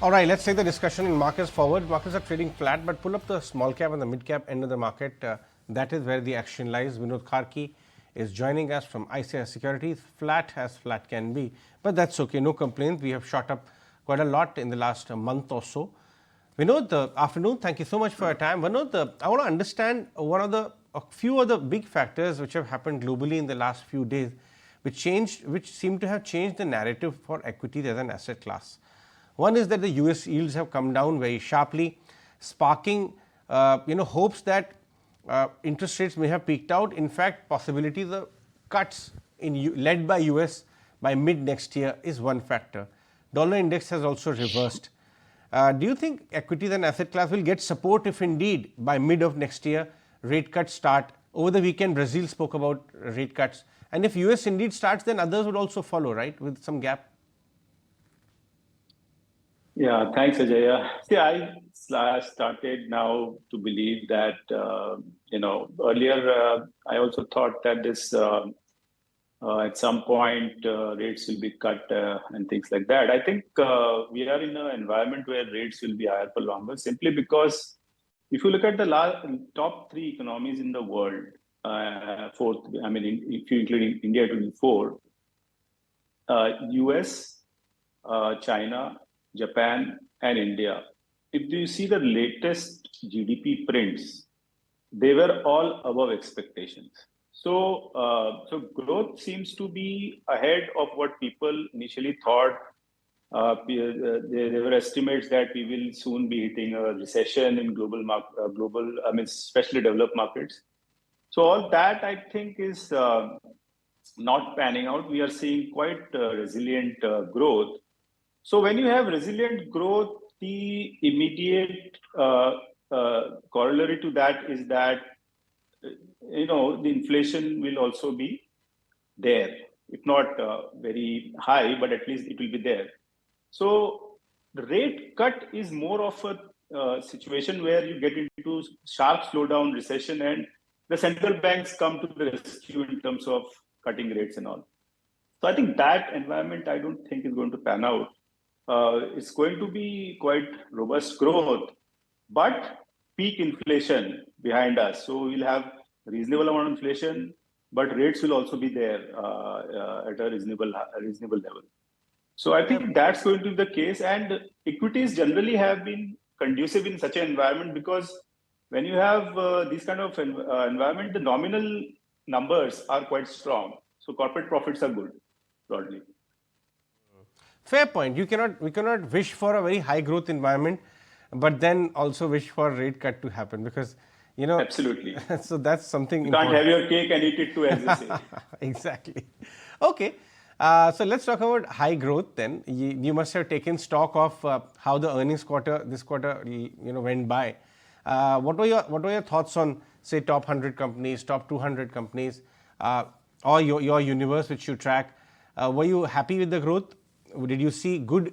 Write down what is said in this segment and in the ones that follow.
All right, let's take the discussion in markets forward. Markets are trading flat, but pull up the small cap and the mid cap end of the market. That is where the action lies. Vinod Karki is joining us from ICICI Securities. Flat as flat can be, but that's okay. No complaints. We have shot up quite a lot in the last month or so. Vinod, afternoon. Thank you so much for your time. Vinod, I want to understand a few of the big factors which have happened globally in the last few days, which seem to have changed the narrative for equities as an asset class. One is that the US yields have come down very sharply, sparking hopes that interest rates may have peaked out. In fact, possibilities of cuts led by US by mid next year is one factor. Dollar index has also reversed. Do you think equities and asset class will get support if indeed by mid of next year rate cuts start? Over the weekend, Brazil spoke about rate cuts, and if US indeed starts, then others would also follow, right, with some gap. Yeah, thanks, Ajaya. See, I started now to believe that, earlier I also thought that this at some point rates will be cut and things like that. I think we are in an environment where rates will be higher for longer simply because if you look at the top three economies in the world, if you include India to be four, US, China, Japan, and India. If you see the latest GDP prints, they were all above expectations. So growth seems to be ahead of what people initially thought. There were estimates that we will soon be hitting a recession in especially developed markets. So all that I think is not panning out. We are seeing quite resilient growth. So when you have resilient growth, the immediate corollary to that is that the inflation will also be there, if not very high, but at least it will be there. So the rate cut is more of a situation where you get into sharp slowdown, recession, and the central banks come to the rescue in terms of cutting rates and all. So I think that environment I don't think is going to pan out. It's going to be quite robust growth, but peak inflation behind us. So we'll have reasonable amount of inflation, but rates will also be there at a reasonable level. So I think that's going to be the case. And equities generally have been conducive in such an environment because when you have this kind of environment, the nominal numbers are quite strong. So corporate profits are good, broadly. Fair point. We cannot wish for a very high growth environment, but then also wish for a rate cut to happen because, Absolutely. So that's something you can't have your cake and eat it too, as they say. Exactly. Okay. So let's talk about high growth then. You must have taken stock of how the earnings this quarter went by. What were your thoughts on, say, top 100 companies, top 200 companies, or your universe which you track? Were you happy with the growth? Did you see good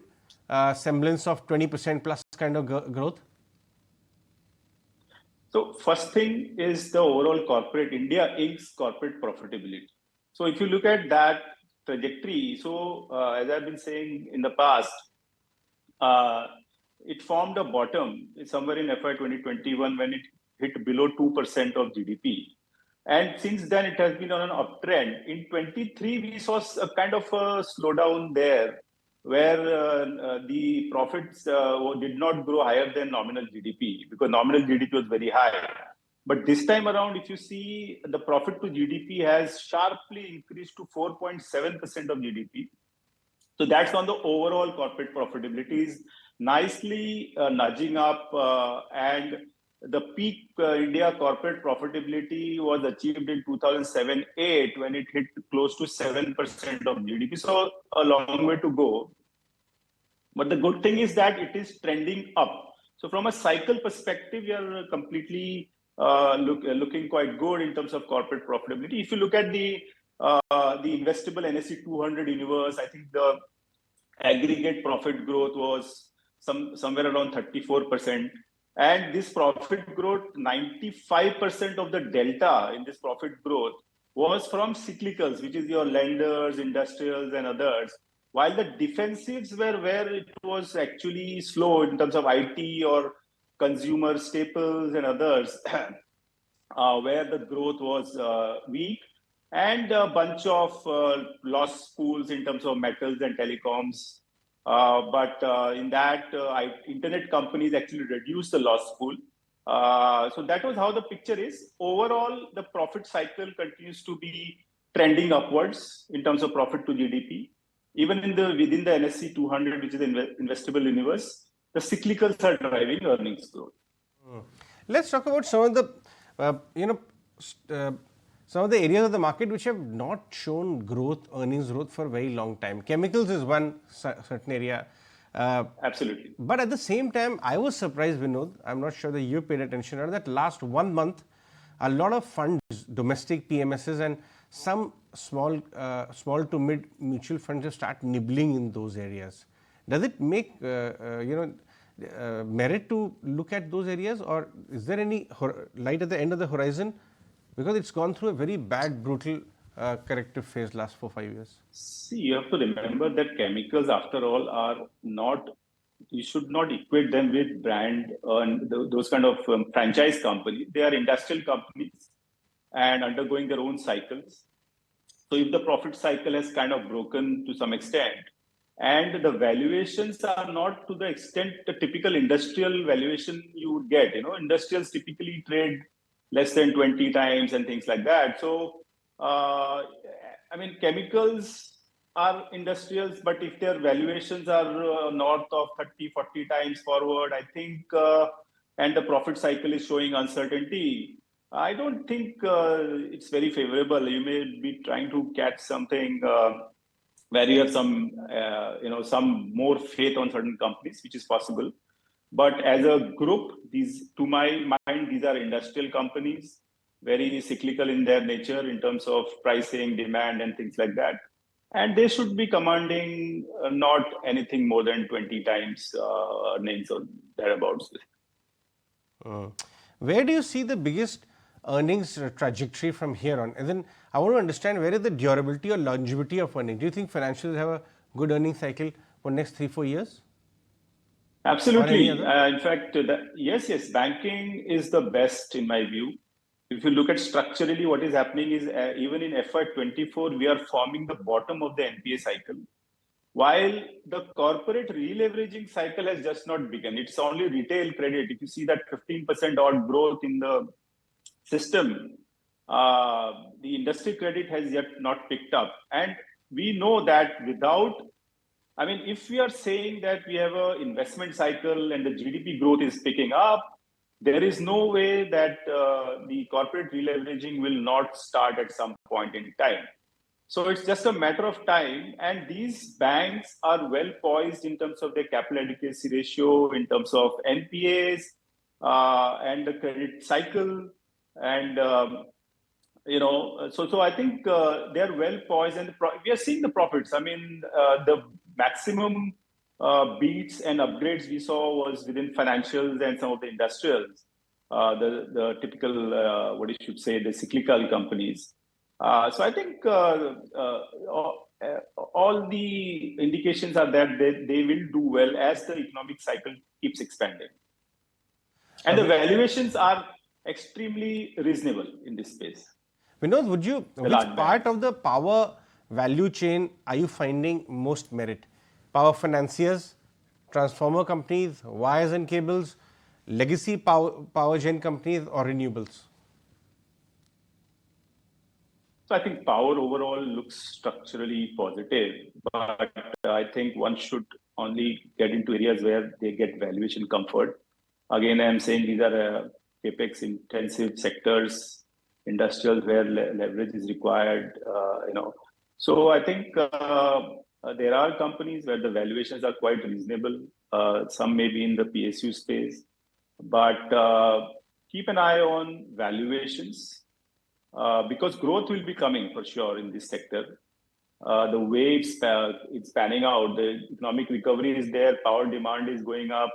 semblance of 20% plus kind of growth? So first thing is the overall India Inc.'s corporate profitability. So if you look at that trajectory, so as I've been saying in the past, it formed a bottom somewhere in FY 2021 when it hit below 2% of GDP. And since then, it has been on an uptrend. In 23, we saw a kind of a slowdown there, where the profits did not grow higher than nominal GDP because nominal GDP was very high. But this time around, if you see, the profit to GDP has sharply increased to 4.7% of GDP. So that's on the overall corporate profitabilities, nicely nudging up, and the peak India corporate profitability was achieved in 2007-8 when it hit close to 7% of GDP. So a long way to go. But the good thing is that it is trending up. So from a cycle perspective, we are completely looking quite good in terms of corporate profitability. If you look at the investable NSE 200 universe, I think the aggregate profit growth was somewhere around 34%. And this profit growth, 95% of the delta in this profit growth was from cyclicals, which is your lenders, industrials, and others. while the defensives were where it was actually slow in terms of IT or consumer staples and others, where the growth was weak, and a bunch of lost pools in terms of metals and telecoms. But in that, internet companies actually reduced the loss pool. So that was how the picture is. Overall, the profit cycle continues to be trending upwards in terms of profit to GDP. Even within the NSE 200, which is the investable universe, the cyclicals are driving earnings growth. Let's talk about some of the, some of the areas of the market which have not shown growth, earnings growth for a very long time. Chemicals is one certain area. Absolutely. But at the same time, I was surprised, Vinod, I'm not sure that you paid attention, or that last 1 month, a lot of funds, domestic PMSs and some small to mid mutual funds have started nibbling in those areas. Does it make, merit to look at those areas, or is there any light at the end of the horizon? Because it's gone through a very bad, brutal corrective phase last 4-5 years. See, you have to remember that chemicals, after all, are not, you should not equate them with brand and those kind of franchise companies. They are industrial companies and undergoing their own cycles. So if the profit cycle has kind of broken to some extent, and the valuations are not to the extent the typical industrial valuation you would get, industrials typically trade less than 20 times and things like that. So, chemicals are industrials, but if their valuations are north of 30, 40 times forward, I think, and the profit cycle is showing uncertainty, I don't think it's very favorable. You may be trying to catch something where you have some more faith on certain companies, which is possible. But as a group, to my mind, these are industrial companies, very cyclical in their nature in terms of pricing, demand, and things like that. And they should be commanding not anything more than 20 times earnings or thereabouts. Where do you see the biggest earnings trajectory from here on? And then I want to understand, where is the durability or longevity of earnings? Do you think financials have a good earning cycle for next 3-4 years? Absolutely. In fact, yes, banking is the best in my view. If you look at structurally, what is happening is even in FY24, we are forming the bottom of the NPA cycle. While the corporate releveraging cycle has just not begun. It's only retail credit. If you see that 15% odd growth in the system, the industry credit has yet not picked up. And we know that if we are saying that we have an investment cycle and the GDP growth is picking up, there is no way that the corporate releveraging will not start at some point in time. So it's just a matter of time, and these banks are well poised in terms of their capital adequacy ratio, in terms of NPAs and the credit cycle, and so I think they are well poised, and we are seeing the profits. The maximum beats and upgrades we saw was within financials and some of the industrials, the typical the cyclical companies. So I think all the indications are that they will do well as the economic cycle keeps expanding. And the valuations are extremely reasonable in this space. Vinod, which part of the power value chain are you finding most merit? Power financiers, transformer companies, wires and cables, legacy power gen companies, or renewables? So I think power overall looks structurally positive, but I think one should only get into areas where they get valuation comfort. Again, I am saying these are capex intensive sectors, industrials where leverage is required. So I think there are companies where the valuations are quite reasonable. Some may be in the PSU space, but keep an eye on valuations. Because growth will be coming for sure in this sector. The way it's panning out, the economic recovery is there, power demand is going up,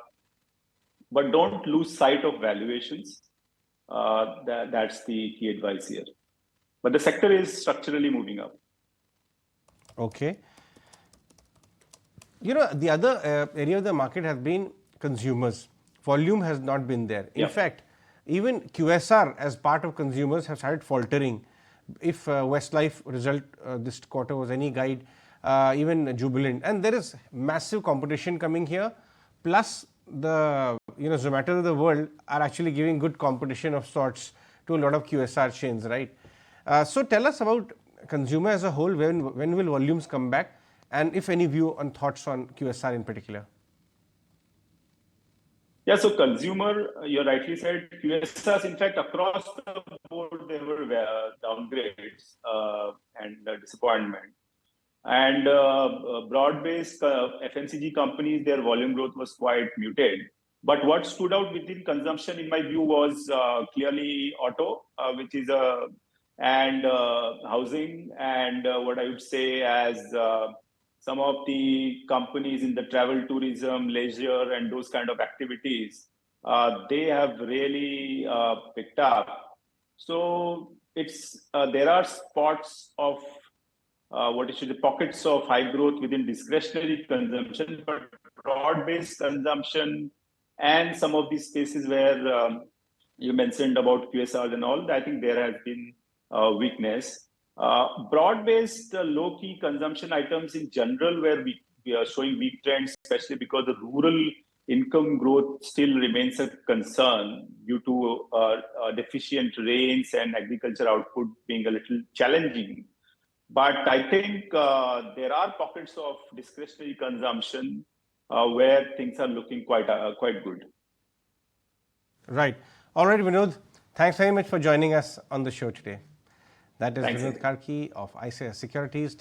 but don't lose sight of valuations. That's the key advice here. But the sector is structurally moving up. Okay. The other area of the market has been consumers. Volume has not been there. In Yeah. fact, even QSR as part of consumers have started faltering. If Westlife result this quarter was any guide, even Jubilant, and there is massive competition coming here. Plus, the Zomato of the world are actually giving good competition of sorts to a lot of QSR chains, right? So tell us about consumer as a whole. When will volumes come back, and if any view on thoughts on QSR in particular? Yeah, so consumer, you rightly said, QSRs, in fact, across the board, there were downgrades and disappointment. And broad-based FMCG companies, their volume growth was quite muted. But what stood out within consumption, in my view, was clearly auto, which is and housing, and what I would say as some of the companies in the travel, tourism, leisure, and those kind of activities, they have really picked up. So it's there are spots of what is the pockets of high growth within discretionary consumption, but broad-based consumption and some of these spaces where you mentioned about QSRs and all, I think there has been weakness. Broad-based low-key consumption items in general, where we are showing weak trends, especially because the rural income growth still remains a concern due to deficient rains and agriculture output being a little challenging. But I think there are pockets of discretionary consumption where things are looking quite good. Right. All right, Vinod. Thanks very much for joining us on the show today. That is Thanks, Vinod Ajay. Karki of ICICI Securities.